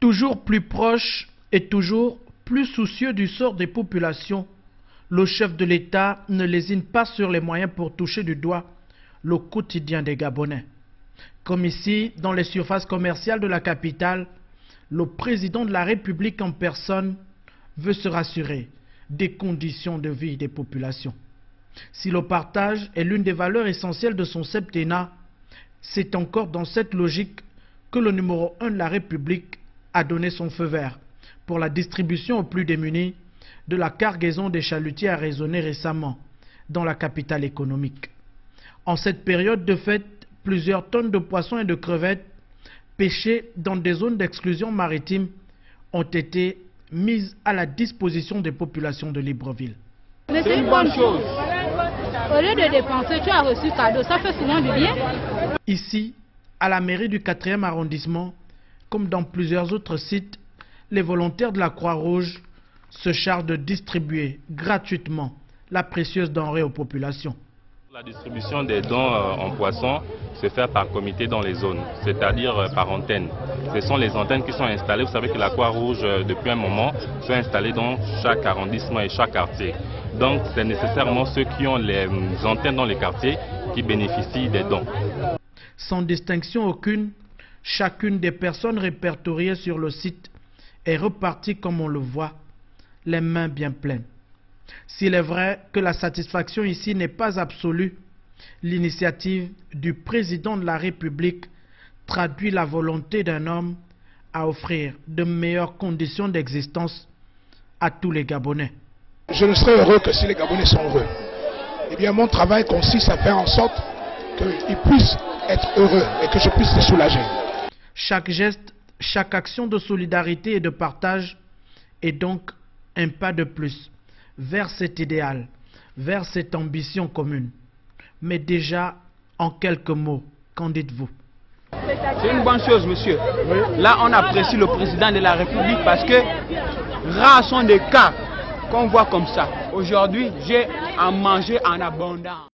Toujours plus proche et toujours plus soucieux du sort des populations, le chef de l'État ne lésine pas sur les moyens pour toucher du doigt le quotidien des Gabonais. Comme ici, dans les surfaces commerciales de la capitale, le président de la République en personne veut se rassurer des conditions de vie des populations. Si le partage est l'une des valeurs essentielles de son septennat, c'est encore dans cette logique que le numéro 1 de la République a donné son feu vert pour la distribution aux plus démunis de la cargaison des chalutiers arraisonnés récemment dans la capitale économique. En cette période de fête, plusieurs tonnes de poissons et de crevettes pêchées dans des zones d'exclusion maritime ont été mises à la disposition des populations de Libreville. Mais c'est une bonne chose. Au lieu de dépenser, tu as reçu cadeau, ça fait souvent du bien. Ici, à la mairie du 4e arrondissement, comme dans plusieurs autres sites, les volontaires de la Croix-Rouge se chargent de distribuer gratuitement la précieuse denrée aux populations. La distribution des dons en poisson se fait par comité dans les zones, c'est-à-dire par antenne. Ce sont les antennes qui sont installées. Vous savez que la Croix-Rouge, depuis un moment, sont installées dans chaque arrondissement et chaque quartier. Donc, c'est nécessairement ceux qui ont les antennes dans les quartiers qui bénéficient des dons. Sans distinction aucune, chacune des personnes répertoriées sur le site est repartie comme on le voit, les mains bien pleines. S'il est vrai que la satisfaction ici n'est pas absolue, l'initiative du président de la République traduit la volonté d'un homme à offrir de meilleures conditions d'existence à tous les Gabonais. Je ne serai heureux que si les Gabonais sont heureux. Eh bien, mon travail consiste à faire en sorte qu'ils puissent être heureux et que je puisse les soulager. Chaque geste, chaque action de solidarité et de partage est donc un pas de plus vers cet idéal, vers cette ambition commune. Mais déjà, en quelques mots, qu'en dites-vous? C'est une bonne chose, monsieur. Là, on apprécie le président de la République parce que rares sont des cas qu'on voit comme ça. Aujourd'hui, j'ai à manger en abondance.